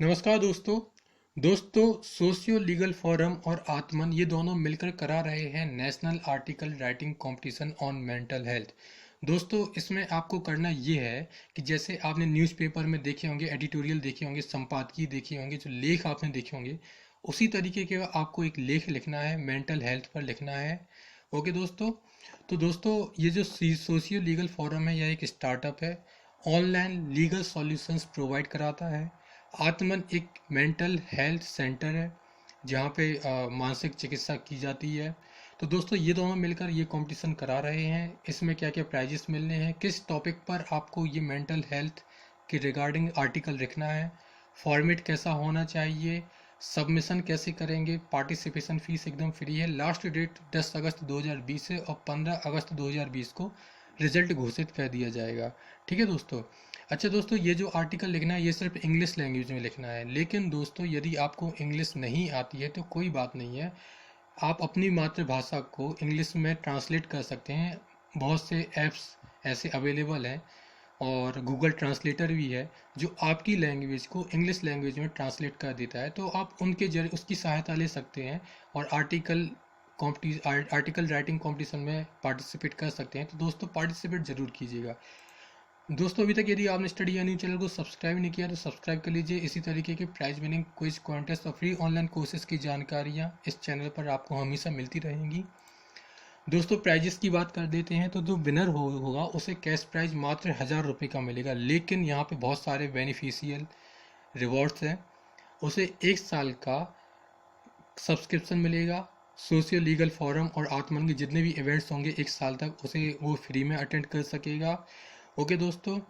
नमस्कार दोस्तों socio legal forum और आत्मन ये दोनों मिलकर करा रहे हैं national article writing competition on mental health. दोस्तों इसमें आपको करना ये है कि जैसे आपने न्यूज़पेपर में देखे होंगे, एडिटोरियल देखे होंगे, संपादकीय देखे होंगे, जो लेख आपने देखे होंगे, उसी तरीके के आपको एक लेख लिखना है, मेंटल हेल्थ पर लिखना है। ओके दोस्तों। तो दोस्तों ये जो सोशियो लीगल फोरम है यह एक स्टार्टअप है, ऑनलाइन लीगल सॉल्यूशंस प्रोवाइड कराता है। आत्मन एक मेंटल हेल्थ सेंटर है जहाँ पे मानसिक चिकित्सा की जाती है। तो दोस्तों ये दोनों मिलकर ये कंपटीशन करा रहे हैं। इसमें क्या क्या प्राइजेस मिलने हैं, किस टॉपिक पर आपको ये मेंटल हेल्थ के रिगार्डिंग आर्टिकल लिखना है, फॉर्मेट कैसा होना चाहिए, सबमिशन कैसे करेंगे, पार्टिसिपेशन फीस एकदम फ्री है। लास्ट डेट 10 अगस्त 2020 है और 15 अगस्त 2020 को रिजल्ट घोषित कर दिया जाएगा। ठीक है दोस्तों। अच्छा दोस्तों, ये जो आर्टिकल लिखना है ये सिर्फ इंग्लिश लैंग्वेज में लिखना है, लेकिन दोस्तों यदि आपको इंग्लिश नहीं आती है तो कोई बात नहीं है, आप अपनी मातृभाषा को इंग्लिश में ट्रांसलेट कर सकते हैं। बहुत से ऐप्स ऐसे अवेलेबल हैं और गूगल ट्रांसलेटर भी है जो आपकी लैंग्वेज को इंग्लिश लैंग्वेज में ट्रांसलेट कर देता है। तो आप उनके जरिए उसकी सहायता ले सकते हैं और आर्टिकल राइटिंग कंपटीशन में पार्टिसिपेट कर सकते हैं। तो दोस्तों पार्टिसिपेट जरूर कीजिएगा। दोस्तों अभी तक यदि आपने स्टडी या न्यूज चैनल को सब्सक्राइब नहीं किया तो सब्सक्राइब कर लीजिए। इसी तरीके के प्राइज विनिंग क्विज कॉन्टेस्ट और फ्री ऑनलाइन कोर्सेज की जानकारियाँ इस चैनल पर आपको हमेशा मिलती रहेंगी। दोस्तों प्राइजेस की बात कर देते हैं तो जो विनर होगा उसे कैश प्राइज मात्र 1000 रुपये का मिलेगा, लेकिन यहाँ पे बहुत सारे बेनिफिशियल रिवॉर्ड्स हैं। उसे 1 साल का सब्सक्रिप्शन मिलेगा। सोशियो लीगल फोरम और आत्मन के जितने भी इवेंट्स होंगे 1 साल तक उसे वो फ्री में अटेंड कर सकेगा। ओके दोस्तों।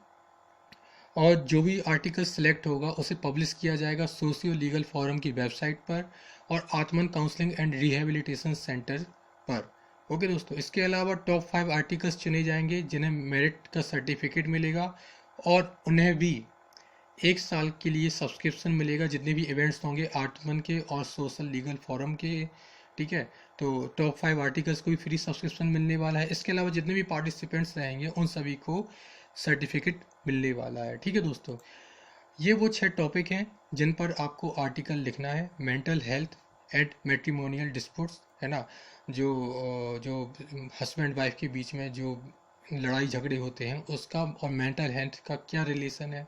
और जो भी आर्टिकल सेलेक्ट होगा उसे पब्लिश किया जाएगा सोशियो लीगल फोरम की वेबसाइट पर और आत्मन काउंसलिंग एंड रिहेबिलिटेशन सेंटर पर। ओके दोस्तों, इसके अलावा टॉप 5 आर्टिकल्स चुने जाएंगे जिन्हें मेरिट का सर्टिफिकेट मिलेगा और उन्हें भी 1 साल के लिए सब्सक्रिप्शन मिलेगा जितने भी इवेंट्स होंगे आर्टमन के और सोशल लीगल फोरम के। ठीक है। तो टॉप 5 आर्टिकल्स को भी फ्री सब्सक्रिप्शन मिलने वाला है। इसके अलावा जितने भी पार्टिसिपेंट्स रहेंगे उन सभी को सर्टिफिकेट मिलने वाला है। ठीक है दोस्तों। ये वो 6 टॉपिक हैं जिन पर आपको आर्टिकल लिखना है। Mental health and matrimonial disputes, है ना, जो हस्बैंड वाइफ के बीच में जो लड़ाई झगड़े होते हैं उसका और मेंटल हेल्थ का क्या रिलेशन है।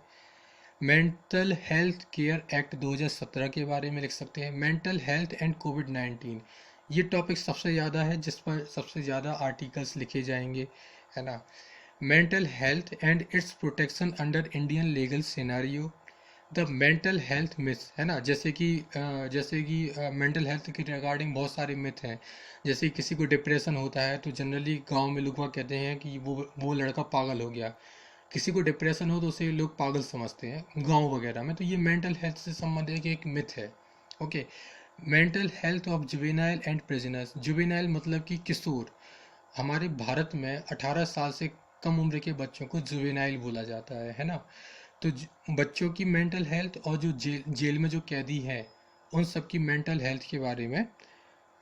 मेंटल हेल्थ केयर एक्ट 2017 के बारे में लिख सकते हैं। मेंटल हेल्थ एंड कोविड-19 ये टॉपिक सबसे ज़्यादा है जिस पर सबसे ज़्यादा आर्टिकल्स लिखे जाएंगे, है ना। Mental health and it's protection under Indian legal scenario, the mental health myth, है ना। जैसे कि मेंटल हेल्थ के रिगार्डिंग बहुत सारे मिथ हैं। जैसे किसी को डिप्रेशन होता है तो जनरली गांव में लोग कहते हैं कि वो लड़का पागल हो गया। किसी को डिप्रेशन हो तो उसे लोग पागल समझते हैं गांव वगैरह में। तो ये मेंटल हेल्थ से संबंधित एक मिथ है। Okay. Mental health of juvenile and prisoners. Juvenile मतलब कि किशोर। हमारे भारत में 18 साल से कम उम्र के बच्चों को जुवेनाइल बोला जाता है ना। तो बच्चों की मेंटल हेल्थ और जो जेल में जो कैदी हैं उन सब की मेंटल हेल्थ के बारे में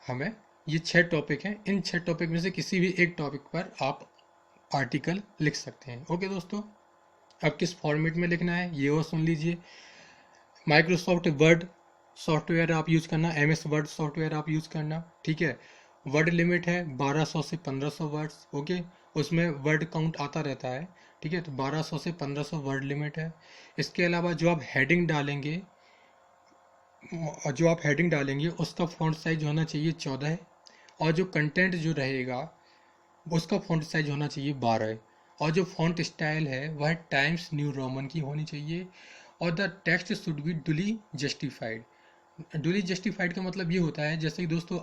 हमें, ये 6 टॉपिक हैं, इन 6 टॉपिक में से किसी भी एक टॉपिक पर आप आर्टिकल लिख सकते हैं। ओके दोस्तों। अब किस फॉर्मेट में लिखना है ये और सुन लीजिए। माइक्रोसॉफ्ट वर्ड सॉफ्टवेयर आप यूज़ करना, MS वर्ड सॉफ्टवेयर आप यूज़ करना। ठीक है। वर्ड लिमिट है 1200 से 1500 वर्ड्स। ओके। उसमें वर्ड काउंट आता रहता है। ठीक है। तो 1200 से 1500 वर्ड लिमिट है। इसके अलावा जो आप हेडिंग डालेंगे उसका फॉन्ट साइज होना चाहिए 14 और जो कंटेंट जो रहेगा उसका फॉन्ट साइज होना चाहिए 12 और जो फॉन्ट स्टाइल है वह टाइम्स न्यू रोमन की होनी चाहिए और the text should be duly justified. Duly justified का मतलब ये होता है, जैसे कि दोस्तों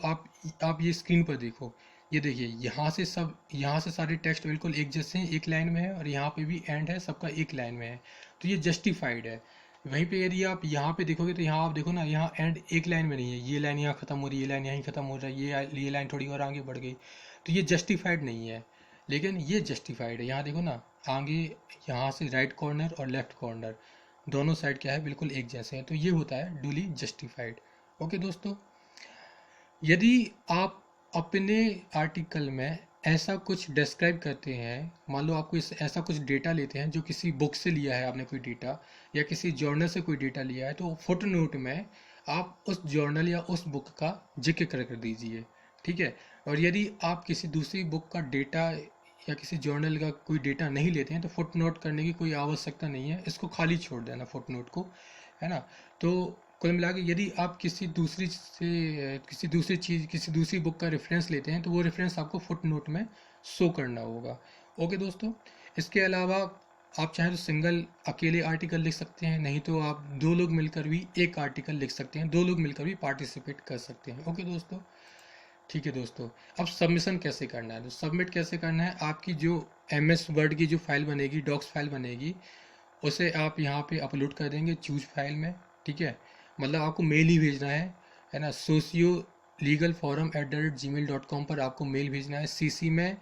आप ये स्क्रीन पर देखो, ये देखिए यहाँ से सारे टेक्स्ट बिल्कुल एक जैसे हैं, एक लाइन में है और यहाँ पे भी एंड है, सबका एक लाइन में है। तो ये जस्टिफाइड है। वहीं पे यदि आप यहाँ पे देखोगे तो यहाँ आप देखो ना, यहाँ एंड एक लाइन में नहीं है, ये लाइन यहाँ खत्म हो रही है, ये लाइन यहीं खत्म हो रही है, ये लाइन थोड़ी और आगे बढ़ गई। तो ये जस्टिफाइड नहीं है, लेकिन ये जस्टिफाइड है। यहाँ देखो ना, आगे यहाँ से राइट कॉर्नर और लेफ्ट कॉर्नर दोनों साइड क्या है, बिल्कुल एक जैसे हैं। तो ये होता है डुली जस्टिफाइड। ओके दोस्तों। यदि आप अपने आर्टिकल में ऐसा कुछ डिस्क्राइब करते हैं, मान लो आप कोई ऐसा कुछ डेटा लेते हैं जो किसी बुक से लिया है आपने कोई डेटा, या किसी जर्नल से कोई डेटा लिया है, तो फुट नोट में आप उस जर्नल या उस बुक का जिक्र कर दीजिए। ठीक है। और यदि आप किसी दूसरी बुक का डेटा या किसी जर्नल का कोई डेटा नहीं लेते हैं तो फुट नोट करने की कोई आवश्यकता नहीं है, इसको खाली छोड़ देना फुट नोट को, है ना। तो कुल मिला के यदि आप किसी दूसरी चीज़ किसी दूसरी बुक का रेफरेंस लेते हैं तो वो रेफरेंस आपको फुट नोट में शो करना होगा। ओके दोस्तों, इसके अलावा आप चाहें तो सिंगल अकेले आर्टिकल लिख सकते हैं, नहीं तो आप दो लोग मिलकर भी एक आर्टिकल लिख सकते हैं, दो लोग मिलकर भी पार्टिसिपेट कर सकते हैं। ओके दोस्तों, ठीक है दोस्तों। अब सबमिशन कैसे करना है, तो सबमिट कैसे करना है, आपकी जो MS वर्ड की जो फाइल बनेगी, डॉक्स फाइल बनेगी, उसे आप यहाँ पे अपलोड कर देंगे चूज फाइल में। ठीक है, मतलब आपको मेल ही भेजना है ना। sociolegalforum@gmail.com पर आपको मेल भेजना है, CC में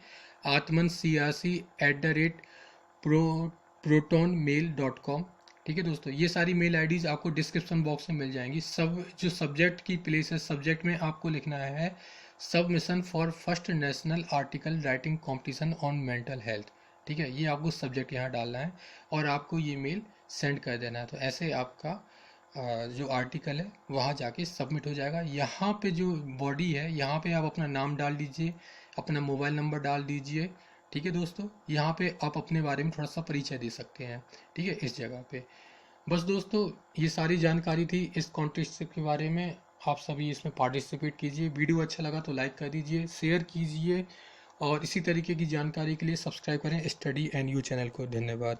आत्मन crc@protonmail.com। ठीक है दोस्तों, ये सारी मेल आईडीज आपको डिस्क्रिप्शन बॉक्स में मिल जाएंगी। सब जो सब्जेक्ट की प्लेस है, सब्जेक्ट में आपको लिखना है submission for first national article writing competition on mental health. ठीक है, ये आपको सब्जेक्ट यहाँ डालना है और आपको ये मेल सेंड कर देना है। तो ऐसे आपका जो आर्टिकल है वहाँ जाके सबमिट हो जाएगा। यहाँ पे जो बॉडी है, यहाँ पे आप अपना नाम डाल दीजिए, अपना मोबाइल नंबर डाल दीजिए। ठीक है दोस्तों, यहाँ पे आप अपने बारे में थोड़ा सा परिचय दे सकते हैं। ठीक है, इस जगह पे। बस दोस्तों, ये सारी जानकारी थी इस कॉन्टेस्ट के बारे में। आप सभी इसमें पार्टिसिपेट कीजिए। वीडियो अच्छा लगा तो लाइक कर दीजिए, शेयर कीजिए, और इसी तरीके की जानकारी के लिए सब्सक्राइब करें स्टडी एंड यू चैनल को। धन्यवाद।